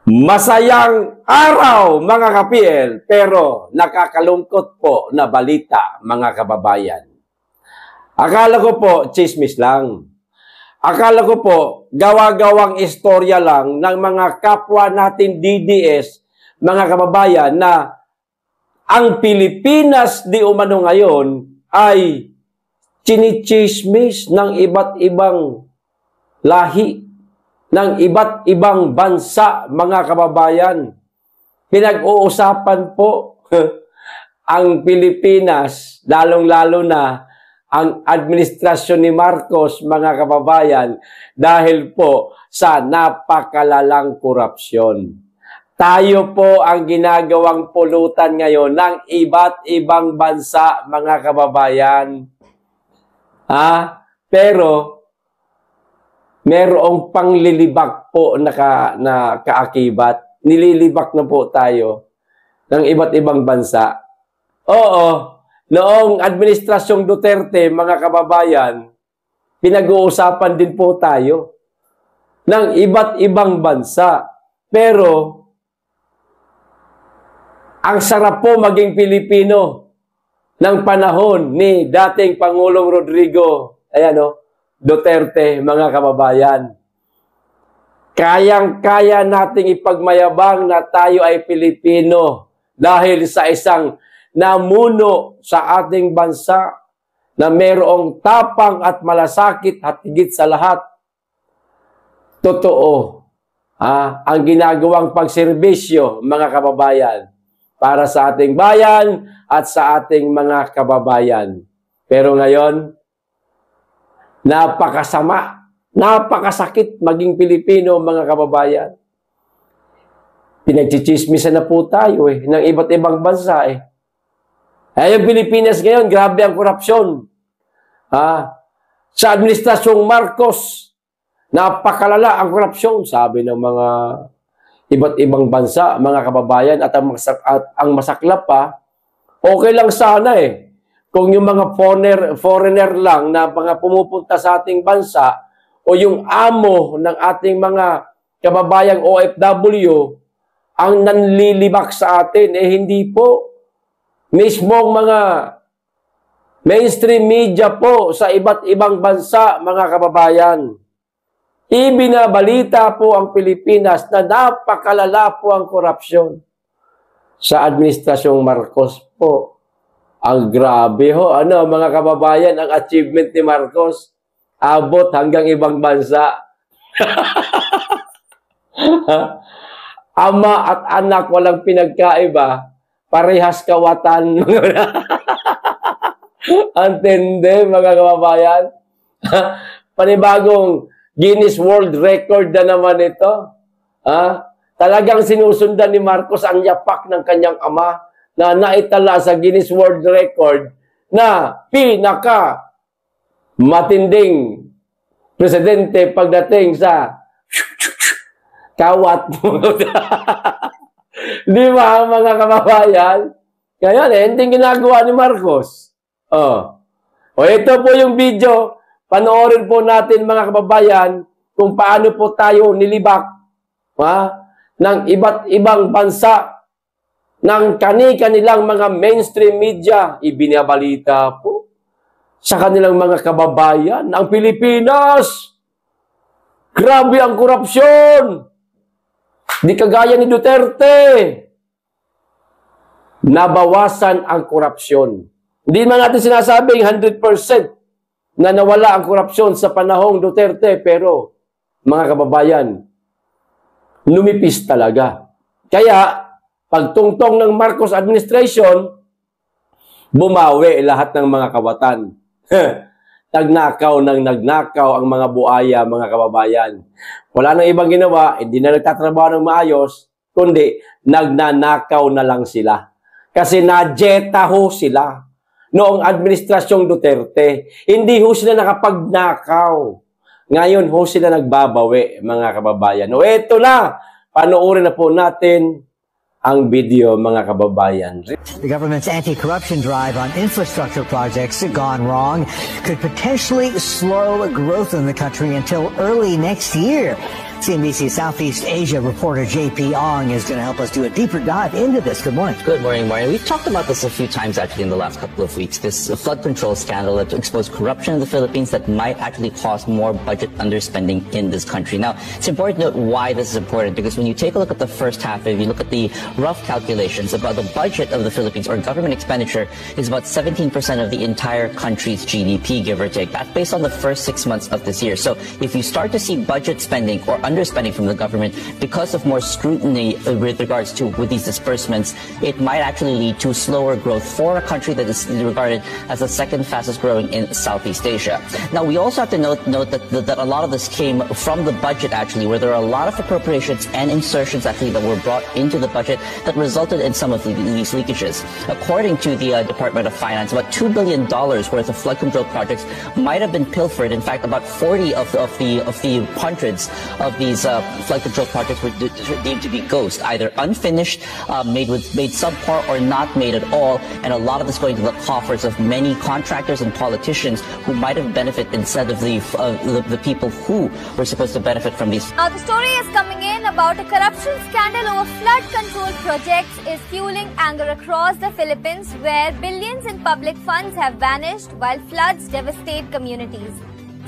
Masayang araw mga ka-PL, pero nakakalungkot po na balita mga kababayan. Akala ko po chismis lang. Akala ko po gawa-gawang istorya lang ng mga kapwa natin DDS, mga kababayan, na ang Pilipinas di umano ngayon ay chinichismis ng iba't ibang lahi, ng iba't ibang bansa, mga kababayan. Pinag-uusapan po ang Pilipinas, lalong-lalo na ang administrasyon ni Marcos, mga kababayan, dahil po sa napakalalang korupsyon. Tayo po ang ginagawang pulutan ngayon ng iba't ibang bansa, mga kababayan. Pero merong panglilibak po na kaakibat. Nililibak na po tayo ng iba't ibang bansa. Oo, noong administrasyong Duterte, mga kababayan, pinag-uusapan din po tayo ng iba't ibang bansa. Pero ang sarap po maging Pilipino ng panahon ni dating Pangulong Rodrigo Duterte, mga kababayan. Kayang-kaya nating ipagmayabang na tayo ay Pilipino dahil sa isang namuno sa ating bansa na mayroong tapang at malasakit at higit sa lahat. Totoo, ang ginagawang pagserbisyo, mga kababayan, para sa ating bayan at sa ating mga kababayan. Pero ngayon, napakasama, napakasakit maging Pilipino, mga kababayan. Pinagchichismisan na po tayo ng iba't ibang bansa yung Pilipinas ngayon, grabe ang korupsyon. Sa administrasyong Marcos, napakalala ang korupsyon, sabi ng mga iba't ibang bansa, mga kababayan, at ang masaklap pa, okay lang sana kung yung mga foreigner lang na mga pumupunta sa ating bansa o yung amo ng ating mga kababayang OFW ang nanlilibak sa atin, hindi po. Mismong mga mainstream media po sa iba't ibang bansa, mga kababayan, ibinabalita po ang Pilipinas na napakalala po ang korupsyon sa administrasyong Marcos po. Ang grabe mga kababayan, ang achievement ni Marcos, abot hanggang ibang bansa. Ama at anak walang pinagkaiba, parehas kawatan. Antindi, mga kababayan. Panibagong Guinness World Record na naman ito. Talagang sinusundan ni Marcos ang yapak ng kanyang ama na naitala sa Guinness World Record na pinaka matinding presidente pagdating sa kawat. Di ba, mga kababayan? Kaya hindi ginagawa ni Marcos. Ito po yung video. Panoorin po natin, mga kababayan, kung paano po tayo nilibak ng iba't ibang bansa ng kanilang mga mainstream media. Ibinabalita po sa kanilang mga kababayan ng Pilipinas. Grabe ang korupsyon. Di kagaya ni Duterte. Nabawasan ang korupsyon. Hindi man natin sinasabing 100% na nawala ang korupsyon sa panahong Duterte, pero mga kababayan, lumipis talaga. Kaya, pagtungtong ng Marcos administration, bumawi lahat ng mga kawatan. Nagnakaw ng nagnakaw ang mga buaya, mga kababayan. Wala nang ibang ginawa, hindi na nagtatrabaho ng maayos, kundi nagnanakaw na lang sila. Kasi najeta ho sila noong administrasyong Duterte. Hindi ho sila nakapagnakaw. Ngayon ho sila nagbabawi, mga kababayan. Eto na, panoorin na po natin ang video, mga kababayan. The government's anti-corruption drive on infrastructure projects gone wrong could potentially slow growth in the country until early next year. CNBC Southeast Asia reporter JP Ong is going to help us do a deeper dive into this. Good morning. Good morning, Maureen. We've talked about this a few times actually in the last couple of weeks. This flood control scandal that exposed corruption in the Philippines that might actually cause more budget underspending in this country. Now, it's important to note why this is important, because when you take a look at the first half, if you look at the rough calculations about the budget of the Philippines, or government expenditure, is about 17% of the entire country's GDP, give or take. That's based on the first 6 months of this year. So if you start to see budget spending or underspending from the government because of more scrutiny with regards to with these disbursements, it might actually lead to slower growth for a country that is regarded as the second fastest growing in Southeast Asia. Now, we also have to note that a lot of this came from the budget, actually, where there are a lot of appropriations and insertions actually that were brought into the budget that resulted in some of these leakages. According to the Department of Finance, about $2 billion worth of flood control projects might have been pilfered. In fact, about 40 of the hundreds of these flood control projects were deemed to be ghost, either unfinished, made subpar, or not made at all. And a lot of this going to the coffers of many contractors and politicians who might have benefited instead of the people who were supposed to benefit from these. Now, the story is coming in about a corruption scandal over flood control projects is fueling anger across the Philippines, where billions in public funds have vanished while floods devastate communities.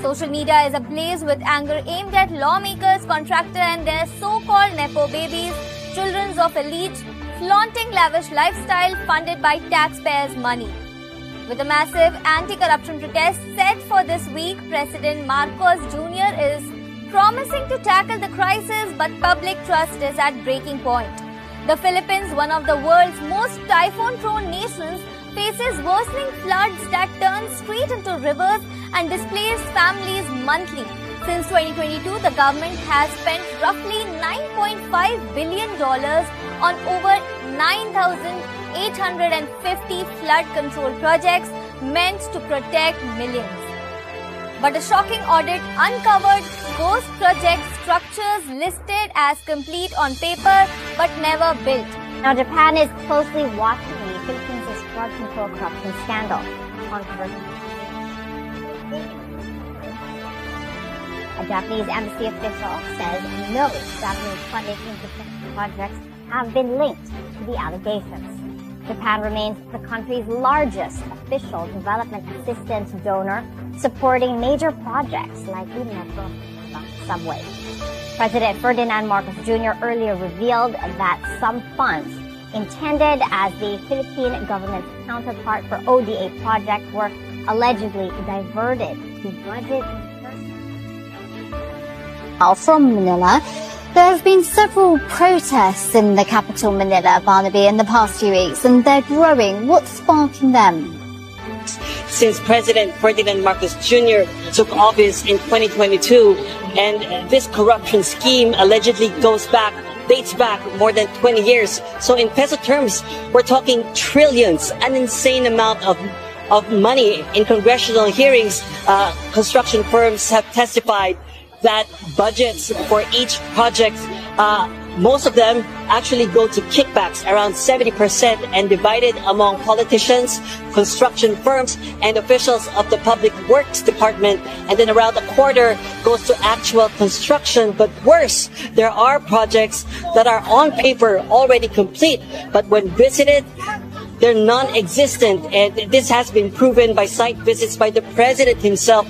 Social media is ablaze with anger aimed at lawmakers, contractors, and their so-called Nepo babies, children of elite, flaunting lavish lifestyle funded by taxpayers' money. With a massive anti-corruption protest set for this week, President Marcos Jr. is promising to tackle the crisis, but public trust is at breaking point. The Philippines, one of the world's most typhoon-prone nations, faces worsening floods that turn street into rivers and displace families monthly. Since 2022, the government has spent roughly $9.5 billion on over 9,850 flood control projects meant to protect millions. But a shocking audit uncovered ghost project structures listed as complete on paper but never built. Now, Japan is closely watching the Philippines' flood control corruption scandal. A Japanese embassy official says no Japanese funding infrastructure projects have been linked to the allegations. Japan remains the country's largest official development assistance donor, supporting major projects like the Metro subway. President Ferdinand Marcos Jr. earlier revealed that some funds intended as the Philippine government's counterpart for ODA project were allegedly diverted to budget. From Manila, there have been several protests in the capital, Manila, Barnaby, in the past few weeks, and they're growing. What's sparking them? Since President Ferdinand Marcos Jr. took office in 2022, and this corruption scheme allegedly dates back more than 20 years. So in peso terms, we're talking trillions, an insane amount of money. In congressional hearings, construction firms have testified that budgets for each project, most of them actually go to kickbacks, around 70%, and divided among politicians, construction firms, and officials of the Public Works Department. And then around a quarter goes to actual construction. But worse, there are projects that are on paper already complete, but when visited, they're non-existent. And this has been proven by site visits by the president himself.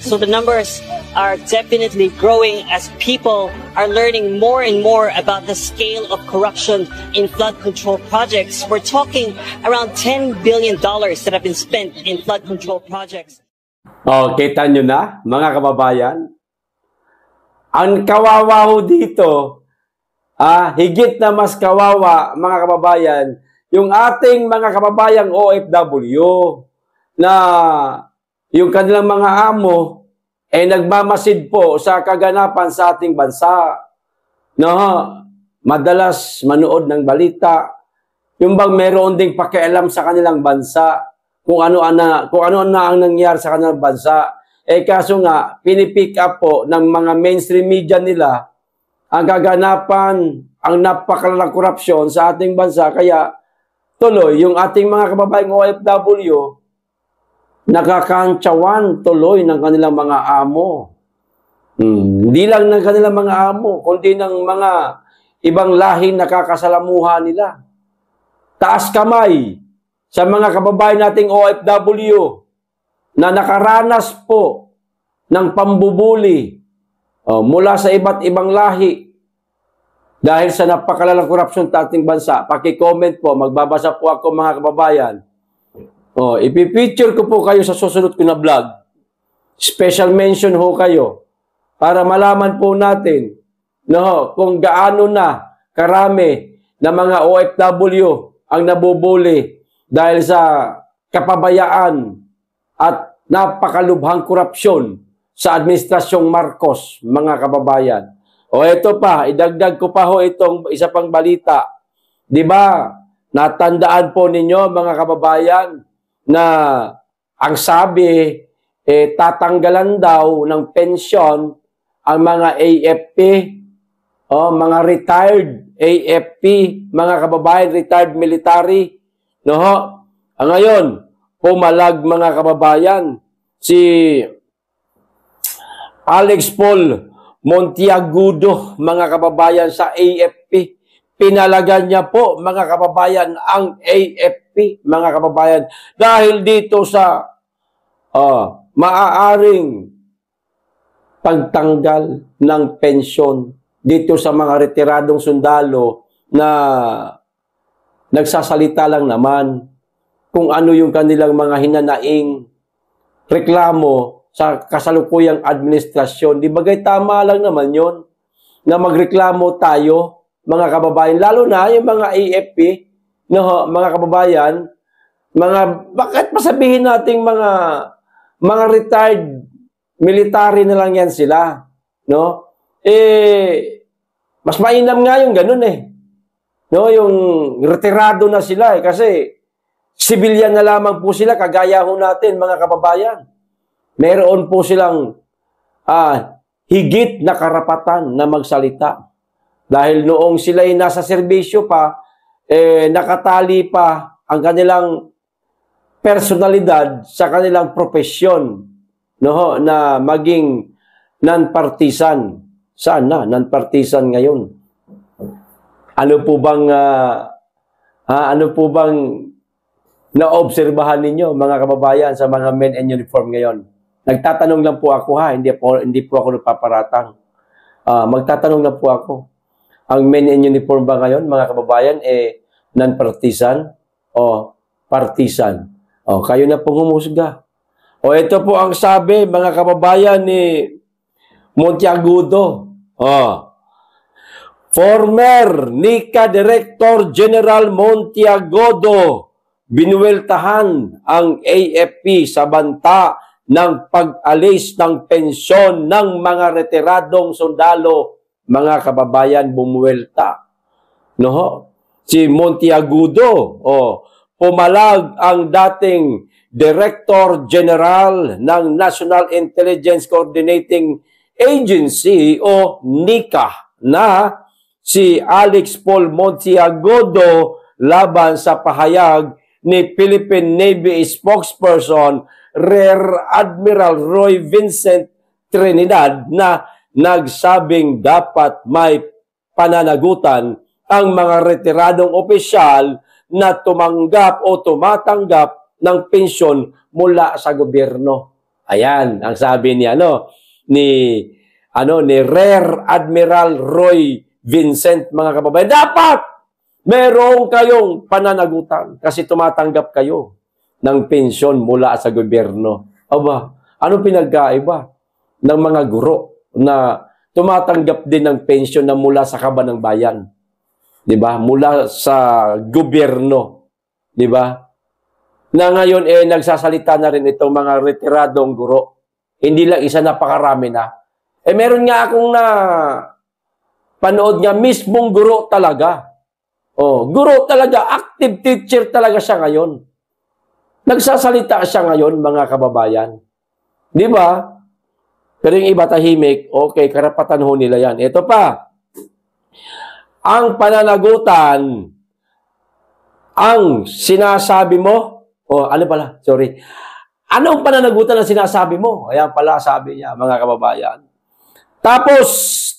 So the numbers are definitely growing as people are learning more and more about the scale of corruption in flood control projects. We're talking around $10 billion that have been spent in flood control projects. Oh, kita nyo na, mga kababayan? Ang kawawa ho dito, higit na mas kawawa, mga kababayan, yung ating mga kababayang OFW na yung kanilang mga amo nagmamasid po sa kaganapan sa ating bansa. No, madalas manood ng balita, yung bang meron ding pakialam sa kanilang bansa, kung ano na ang nangyari sa kanilang bansa. Kaso nga, pinipick up po ng mga mainstream media nila ang kaganapan, ang napakalalang korupsyon sa ating bansa. Kaya tuloy, yung ating mga kababayang OFW, nakakantsawan tuloy ng kanilang mga amo. Hindi lang ng kanilang mga amo, kundi ng mga ibang lahi na nakakasalamuha nila. Taas kamay sa mga kababayan nating OFW na nakaranas po ng pambubuli mula sa iba't ibang lahi dahil sa napakalalang korupsyon sa ating bansa. Paki-comment po, magbabasa po ako mga kababayan. Ipipicture ko po kayo sa susunod ko na vlog. Special mention ho kayo para malaman po natin kung gaano na karami na mga OFW ang nabubuli dahil sa kapabayaan at napakalubhang korupsyon sa Administrasyong Marcos, mga kababayan. Ito pa, idagdag ko pa ho itong isa pang balita. Di ba, natandaan po ninyo, mga kababayan, na ang sabi, tatanggalan daw ng pensyon ang mga AFP, mga retired AFP, mga kababayan, retired military. Ngayon, pumalag mga kababayan, si Alex Paul Monteagudo, mga kababayan, sa AFP. Pinalagan niya po, mga kababayan, ang AFP, mga kababayan, dahil dito sa maaaring pagtanggal ng pensyon dito sa mga retiradong sundalo na nagsasalita lang naman kung ano yung kanilang mga hinanaing reklamo sa kasalukuyang administrasyon. Di bagay tama lang naman yon na magreklamo tayo, mga kababayan, lalo na yung mga AFP, mga kababayan, bakit masabihin nating mga retired military na lang yan sila, mas mainam nga yung ganun yung retirado na sila kasi civilian na lamang po sila, kagaya ho natin, mga kababayan. Meron po silang higit na karapatan na magsalita. Dahil noong sila'y nasa serbisyo pa, nakatali pa ang kanilang personalidad sa kanilang profesyon, na maging non-partisan. Sana non-partisan ngayon. Ano po bang naobserbahan ninyo, mga kababayan, sa mga men in uniform ngayon? Nagtatanong lang po ako hindi po ako nagpaparatang. Magtatanong lang po ako. Ang men in uniform ba ngayon, mga kababayan, non-partisan o partisan? Kayo na pong humusga. Ito po ang sabi, mga kababayan, ni Monteagudo. Former NICA Director General Monteagudo, binuweltahan ang AFP sa banta ng pag-alis ng pensyon ng mga retiradong sundalo. Mga kababayan, bumuwelta. Si Monteagudo, pumalag ang dating Director General ng National Intelligence Coordinating Agency o NICA na si Alex Paul Monteagudo laban sa pahayag ni Philippine Navy spokesperson Rear Admiral Roy Vincent Trinidad na nagsabing dapat may pananagutan ang mga retiradong opisyal na tumanggap o tumatanggap ng pensyon mula sa gobyerno. Ayan, ang sabi ni Rear Admiral Roy Vincent, mga kababayan. Dapat meron kayong pananagutan kasi tumatanggap kayo ng pensyon mula sa gobyerno. Anong pinagkaiba ng mga guro na tumatanggap din ng pensyon na mula sa kaban ng bayan? Diba? Mula sa gobyerno. Diba? Na ngayon nagsasalita na rin itong mga retiradong guro. Hindi lang isa, napakarami na. Meron nga akong panood nga mismong guro talaga. Guro talaga, active teacher talaga siya ngayon. Nagsasalita siya ngayon, mga kababayan. Di ba? Pero yung iba tahimik, okay, karapatan ho nila yan. Ito pa, ang pananagutan, ang sinasabi mo, Anong pananagutan na sinasabi mo? Ayan pala, sabi niya, mga kababayan. Tapos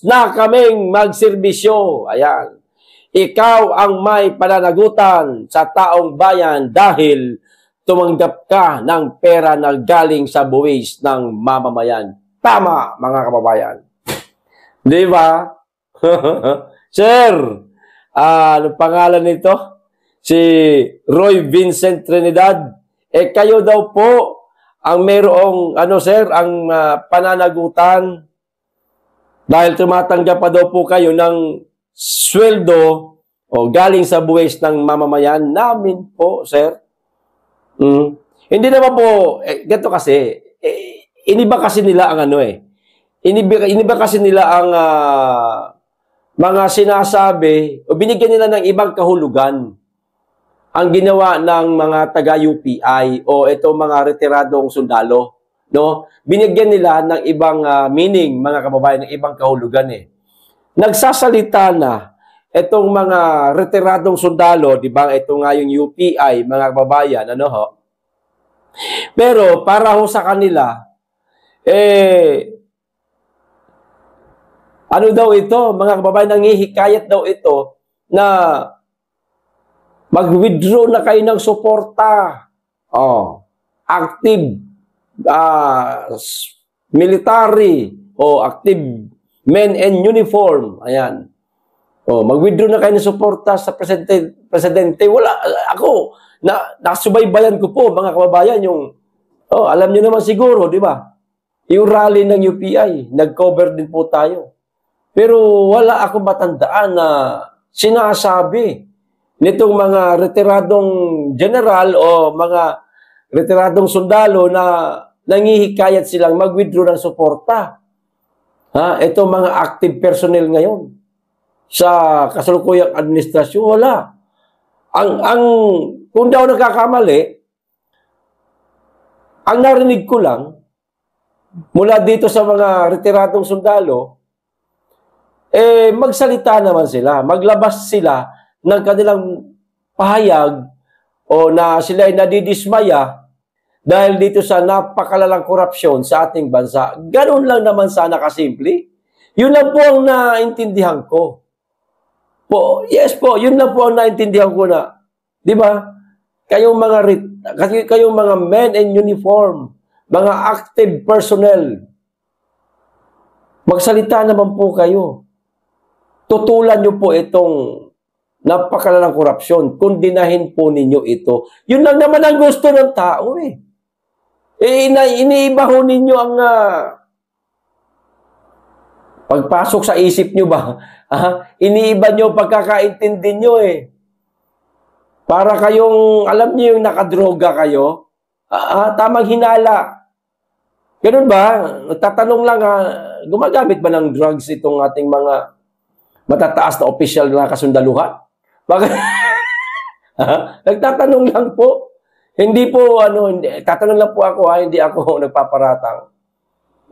na kaming magserbisyo. Ayan. Ikaw ang may pananagutan sa taong bayan dahil tumanggap ka ng pera na galing sa buwis ng mamamayan. Tama, mga kababayan. Di ba? Sir, ano pangalan nito? Si Roy Vincent Trinidad. Kayo daw po ang mayroong, sir, ang pananagutan dahil tumatanggap pa daw po kayo ng sweldo o galing sa buwis ng mamamayan namin po, sir. Hindi naman po, ganito kasi, iniba kasi nila ang iniba kasi nila ang mga sinasabi o binigyan nila ng ibang kahulugan ang ginawa ng mga taga-UPI o ito mga retiradong sundalo. No? Binigyan nila ng ibang meaning, mga kababayan, ng ibang kahulugan Nagsasalita na itong mga retiradong sundalo, di ba? Ito nga yung UPI, mga kababayan, Pero para ho sa kanila, ano daw ito, mga kababayan, nanghihikayat daw ito na mag-withdraw na kayo ng suporta. Active military o active men in uniform. Ayan. Mag-withdraw na kayo ng suporta sa presidente. Wala. Ako, nakasubaybayan ko po, mga kababayan, yung, alam nyo naman siguro, di ba? Yung rally ng UPI, nag-cover din po tayo. Pero wala akong matandaan na sinasabi nitong mga retiradong general o mga retiradong sundalo na nangihikayat silang mag-withdraw ng suporta. Ito mga active personnel ngayon sa kasalukuyang administrasyon, wala. Kung daw nagkakamali, ang narinig ko lang mula dito sa mga retiradong sundalo, magsalita naman sila, maglabas sila ng kanilang pahayag o na sila ay nadidismaya dahil dito sa napakalalang korupsyon sa ating bansa. Ganun lang naman sana kasimple. Yun lang po ang naintindihan ko. Yes po, yun lang po ang naintindihan ko na, di ba? Kayong mga men in uniform, mga active personnel, magsalita naman po kayo. Tutulan nyo po itong napakalalang korupsyon. Kundinahin po ninyo ito. Yun lang naman ang gusto ng tao iniiba ho ninyo ang pagpasok sa isip nyo ba? Iniiba nyo pagkakaintindi nyo Para kayong, alam nyo yung nakadroga kayo, tamang hinala. Ganun ba? Tatanong lang, gumagamit ba ng drugs itong ating mga matataas na opisyal na kasundaluhan? Bakit? Nagtatanong lang po. Hindi po, tatanong lang po ako, hindi ako nagpaparatang.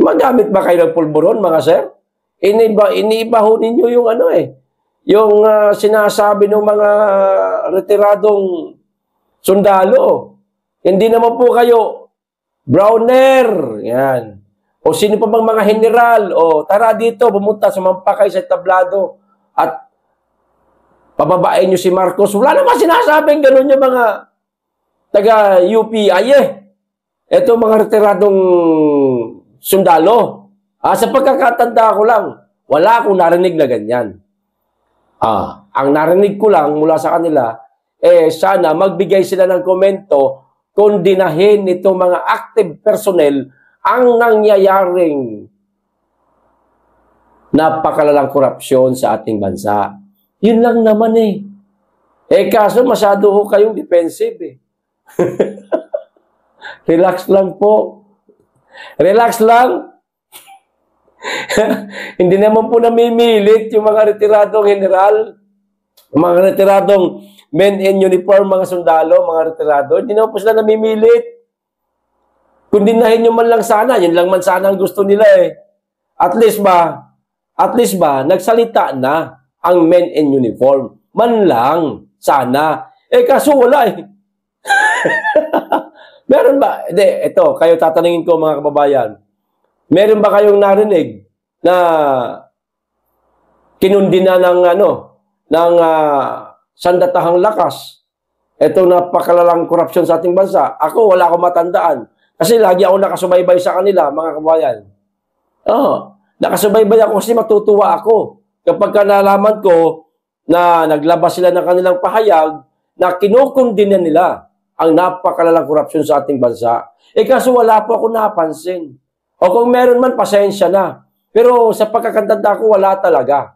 Magamit ba kayo ng pulburon, mga sir? Iniiba ho ninyo yung yung sinasabi ng mga retiradong sundalo. Hindi naman po kayo browner. Yan. O sino pa bang mga general? O tara dito, pumunta, sumampa kayo sa tablado at pababain nyo si Marcos. Wala naman sinasabing ganun yung mga taga-UPI Ito mga retiradong sundalo. Sa pagkakatanda ko lang, wala akong narinig na ganyan. Ang narinig ko lang mula sa kanila, sana magbigay sila ng komento kung dinahin itong mga active personnel ang nangyayaring napakalalang korupsyon sa ating bansa. Yun lang naman kaso masyado ho kayong defensive Relax lang po. Relax lang. Hindi naman po namimilit yung mga retiradong general, mga retiradong men in uniform, mga sundalo, mga retirado. Hindi naman po sila namimilit. Kung dinahin nyo man lang sana, yun lang man sana ang gusto nila At least ba, nagsalita na ang men in uniform. Man lang, sana. Kaso wala Meron ba? Ito, kayo tatanungin ko mga kababayan. Meron ba kayong narinig na kinundina ng sandatahang lakas. Ito napakalalang korupsyon sa ating bansa. Ako, wala akong matandaan. Kasi lagi ako nakasubaybay sa kanila, mga kabayan. Nakasubaybay ako kasi matutuwa ako. Kapag nalaman ko na naglabas sila ng kanilang pahayag na kinukundina nila ang napakalalang korupsyon sa ating bansa. Kaso wala po ako napansin. O kung meron man, pasensya na. Pero sa pagkakatanda ko, wala talaga.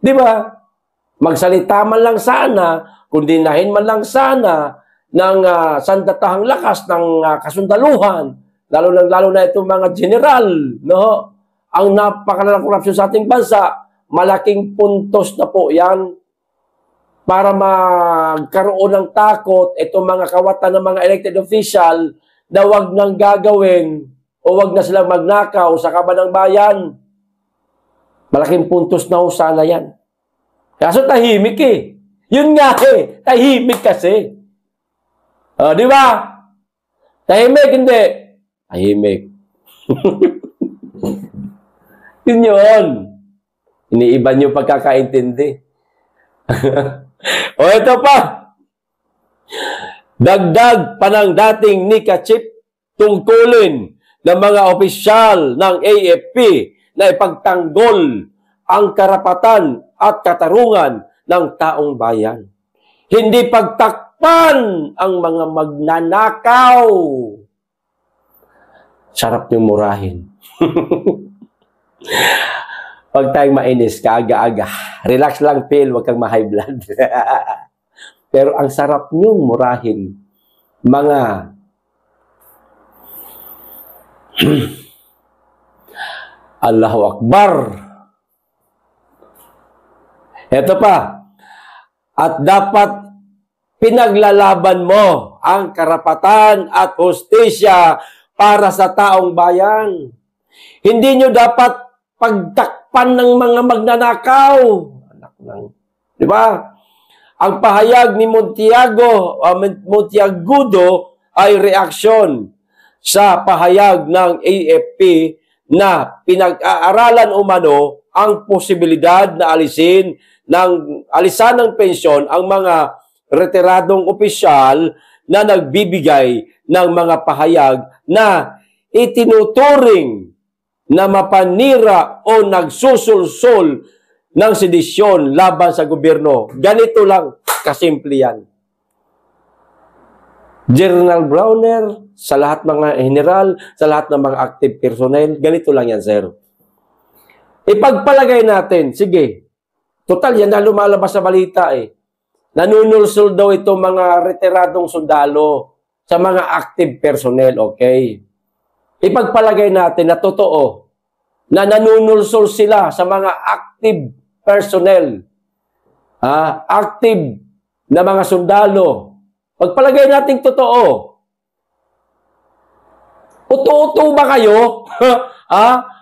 Di ba? Magsalita man lang sana, kundinahin man lang sana ng sandatahang lakas ng kasundaluhan, lalo na itong mga general, no? Ang napakalalang korupsyon sa ating bansa, malaking puntos na po yan para magkaroon ng takot itong mga kawatan ng mga elected official na wag nang gagawin o wag na silang magnakaw sa kaban ng bayan. Malaking puntos na ho sana yan. Kaso tahimik eh. Yun nga eh. Tahimik kasi. Di ba? Tahimik, hindi. Tahimik. Yun yun. Iniiba niyo pagkakaintindi. O ito pa. Dagdag pa ng dating Nika Chip tungkulin ng mga opisyal ng AFP na ipagtanggol ang karapatan at katarungan ng taong bayan. Hindi pagtakpan ang mga magnanakaw. Sarap niyong murahin. Pag tayong mainis, kaaga-aga. Relax lang, Phil. Huwag kang ma-high blood. Pero ang sarap niyong murahin, mga Allahu Akbar. Ito pa. At dapat pinaglalaban mo ang karapatan at hustisya para sa taong bayan. Hindi nyo dapat pagtakpan ng mga magnanakaw. Anak ng, di ba? Ang pahayag ni Montiagudo ay reaksyon sa pahayag ng AFP na pinag-aaralan umano ang posibilidad na alisan ng pensyon ang mga retiradong opisyal na nagbibigay ng mga pahayag na itinuturing na mapanira o nagsusulsol ng sedisyon laban sa gobyerno. Ganito lang, kasimple yan. General Browner, sa lahat mga general, sa lahat ng mga active personnel, ganito lang yan, sir. Ipagpalagay natin, sige, total yan na lumalabas sa balita eh. Nanunulsol daw itong mga retiradong sundalo sa mga active personnel, okay? Ipagpalagay natin na totoo na nanunulsol sila sa mga active personnel, active na mga sundalo. Pagpalagay natin totoo. Uto-uto ba kayo?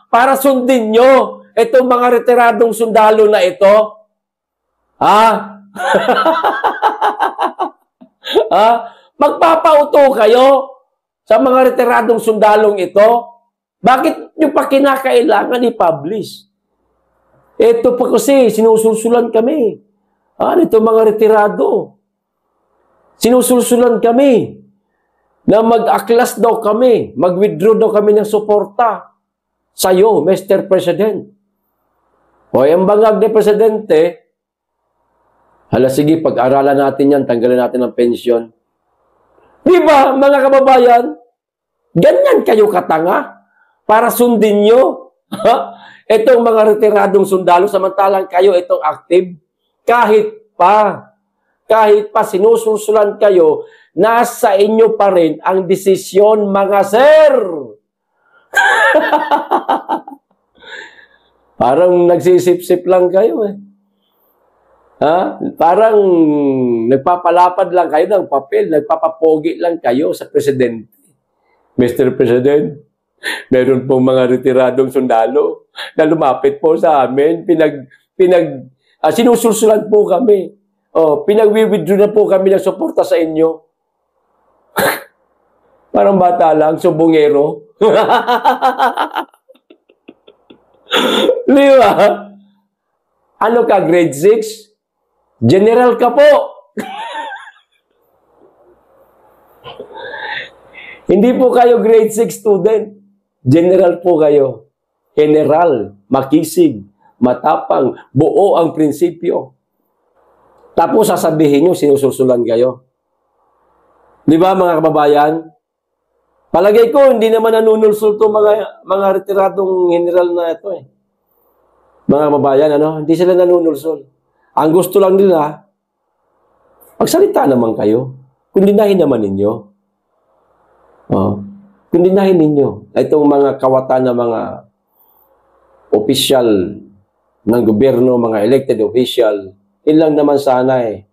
Para sundin nyo itong mga retiradong sundalo na ito? Magpapauto kayo sa mga retiradong sundalong ito? Bakit nyo pa kinakailangan i-publish? Ito pa kasi, sinusulsulan kami. Ito mga retirado. Sinusulsulan kami na mag-aklas daw kami, mag-withdraw daw kami ng suporta sa'yo, Mr. President. O yung bangag ni Presidente, sige, pag-aralan natin yan, tanggalin natin ang pensyon. Di ba, mga kababayan? Ganyan kayo katanga para sundin nyo itong mga retiradong sundalo samantalang kayo itong active. Kahit pa sinusulsulan kayo, nasa inyo pa rin ang desisyon, mga sir. Parang nagsisip-sip lang kayo eh. Parang nagpapalapad lang kayo ng papel, nagpapapogi lang kayo sa presidente. Mr. President, meron pong mga retiradong sundalo na lumapit po sa amin, sinusulsulan po kami. Pinag-withdraw na po kami ng suporta sa inyo. Parang bata lang, subongero. Di ba? Ano ka, grade 6? General ka po. Hindi po kayo grade 6 student. General po kayo. General, makisig, matapang, buo ang prinsipyo. Tapos sasabihin nyo, sinususulan kayo. Di ba mga kababayan? Palagay ko, hindi naman nanunulsul to mga retiradong general na ito eh. Mga kababayan, hindi sila nanunulsul. Ang gusto lang nila, magsalita naman kayo. Kundinahin naman ninyo. Kundinahin ninyo. Itong mga kawatan na mga opisyal ng gobyerno, mga elected official, yun lang naman sana eh.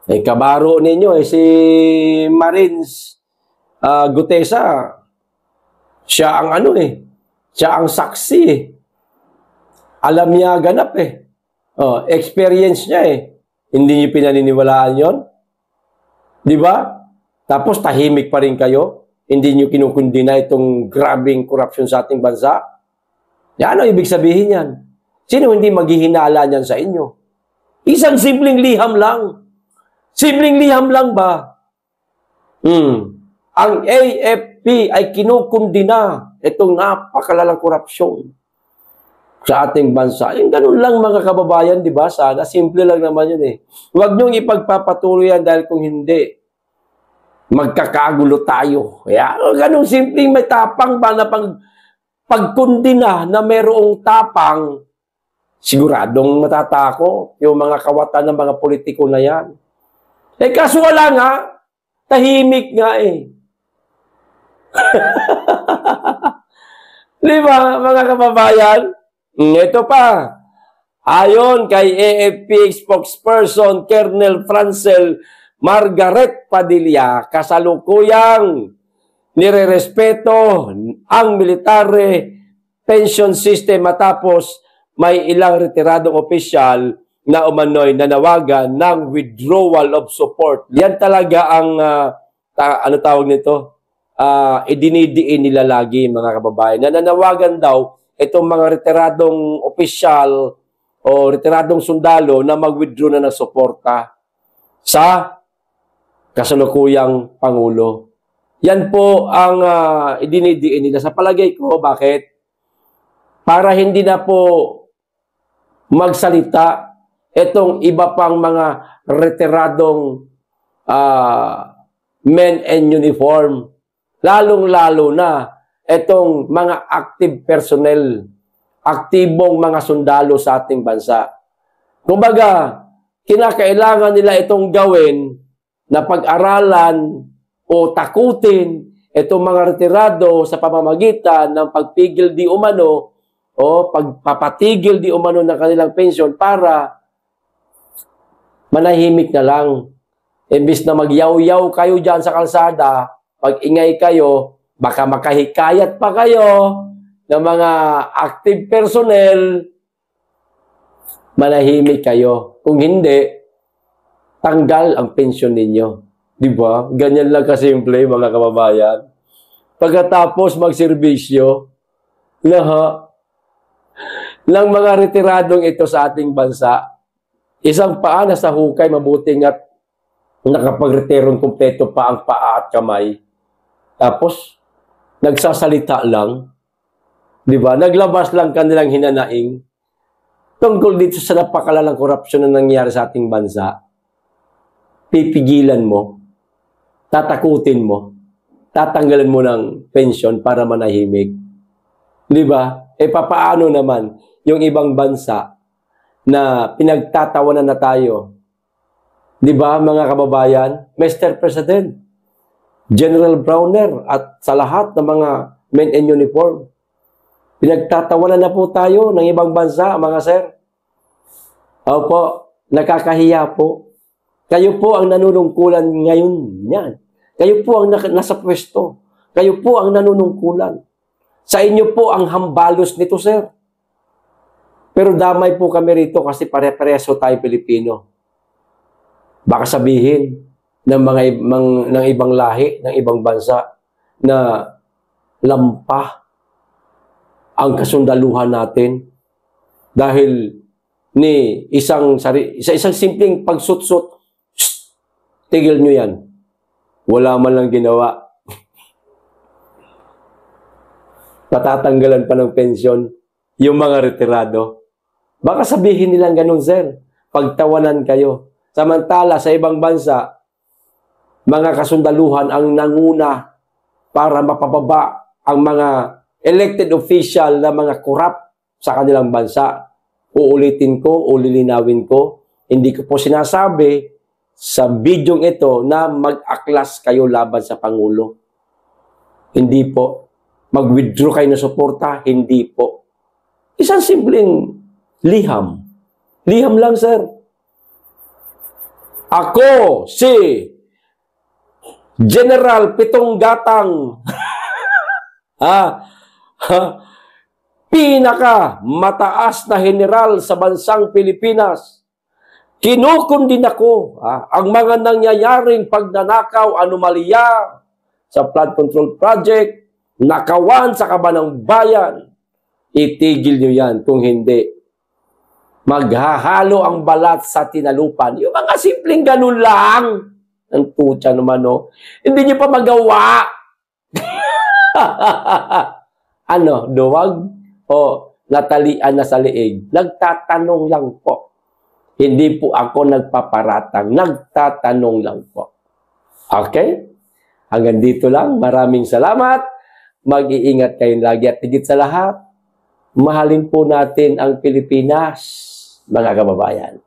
Kabaro ninyo si Marines Gutesa, siya ang siya ang saksi eh. Alam niya ganap eh. Experience niya eh. Hindi niyo pinaniniwalaan yon? Di ba? Tapos tahimik pa rin kayo. Hindi niyo kinukundina itong grabing corruption sa ating bansa. Ano ibig sabihin yan? Sino hindi maghihinala niyan sa inyo? Isang simpleng liham lang. Simpleng liham lang ba? Ang AFP ay kinukundina itong napakalalang korupsyon sa ating bansa. Yung ganun lang mga kababayan, di ba? Sana, simple lang naman yun eh. Huwag niyong ipagpapatuloy yan dahil kung hindi, magkakagulo tayo. Kaya, ganun simpleng may tapang ba na pagkundina na merong tapang, siguradong matatako yung mga kawatan ng mga politiko na yan. Kaso wala nga, tahimik nga eh. Di ba, mga kababayan? Ito pa. Ayon kay AFP spokesperson Colonel Francel Margaret Padilla, kasalukuyang nirerespeto ang military pension system matapos may ilang retiradong opisyal na umano'y nanawagan ng withdrawal of support. Yan talaga ang, tawag nito? Idinidiin nila lagi mga kababayan. Nananawagan daw itong mga retiradong opisyal o retiradong sundalo na mag-withdraw na ng suporta sa kasalukuyang Pangulo. Yan po ang idinidiin nila. Sa palagay ko, bakit? Para hindi na po magsalita itong iba pang mga retiradong men in uniform. Lalong-lalo na itong mga active personnel, aktibong mga sundalo sa ating bansa. Kumbaga, kinakailangan nila itong gawin na pag-aralan o takutin itong mga retirado sa pamamagitan ng pagpigil di umano o pagpapatigil di umano ng kanilang pensyon para manahimik na lang. Imbis na magyaw-yaw kayo dyan sa kalsada, pag-ingay kayo, baka makahikayat pa kayo ng mga active personnel, manahimik kayo. Kung hindi, tanggal ang pensyon ninyo. Di ba? Ganyan lang kasimple, mga kababayan. Pagkatapos magserbisyo, lahat ng mga retiradong ito sa ating bansa, isang paa na sa hukay, mabuting at nakapagretirong kumpleto pa ang paa at kamay. Tapos, nagsasalita lang. Di ba? Naglabas lang kanilang hinanaing tungkol dito sa napakalalang korupsyon na nangyari sa ating bansa. Pipigilan mo, tatakutin mo, tatanggalan mo ng pensyon para manahimik. Di ba? Papaano naman yung ibang bansa na pinagtatawanan na tayo? Di ba, mga kababayan? Mr. President, General Browner at sa lahat ng mga men in uniform, pinagtatawanan na po tayo ng ibang bansa, mga sir. Opo, nakakahiya po. Kayo po ang nanunungkulan ngayon yan. Kayo po ang nasa pwesto. Kayo po ang nanunungkulan. Sa inyo po ang hambalos nito, sir. Pero damay po kami rito kasi pare-pareso tayo Pilipino. Baka sabihin ng ng ibang lahi, ng ibang bansa na lampa ang kasundaluhan natin. dahil ni sa isang simpleng pagsutsut, tigil nyo yan. Wala man lang ginawa. Patatanggalan pa ng pensyon yung mga retirado. Baka sabihin nilang ganun, sir. Pagtawanan kayo. Samantala, sa ibang bansa, mga kasundaluhan ang nanguna para mapababa ang mga elected official na mga korap sa kanilang bansa. Uulitin ko, ulilinawin ko, hindi ko po sinasabi sa bidyong ito na mag-aklas kayo laban sa Pangulo. Hindi po. Mag-withdraw kayo ng suporta, hindi po. Isang simpleng liham. Liham lang, sir. Ako, si General Pitong Gatang, pinaka mataas na general sa bansang Pilipinas. Kinukundin ako ang mga nangyayaring pagnanakaw, anomalya sa flood control project, nakawan sa kabanang bayan. Itigil nyo yan. Kung hindi, maghahalo ang balat sa tinalupan. Yung mga simpleng ganun lang. Ang tutya naman, no? Hindi nyo pa magawa. Ano, duwag? O natalian na sa liig? Nagtatanong lang po. Hindi po ako nagpaparatang. Nagtatanong lang po. Okay? Hanggang dito lang. Maraming salamat. Mag-iingat kayong lagi at higit sa lahat, mahalin po natin ang Pilipinas, mga kababayan.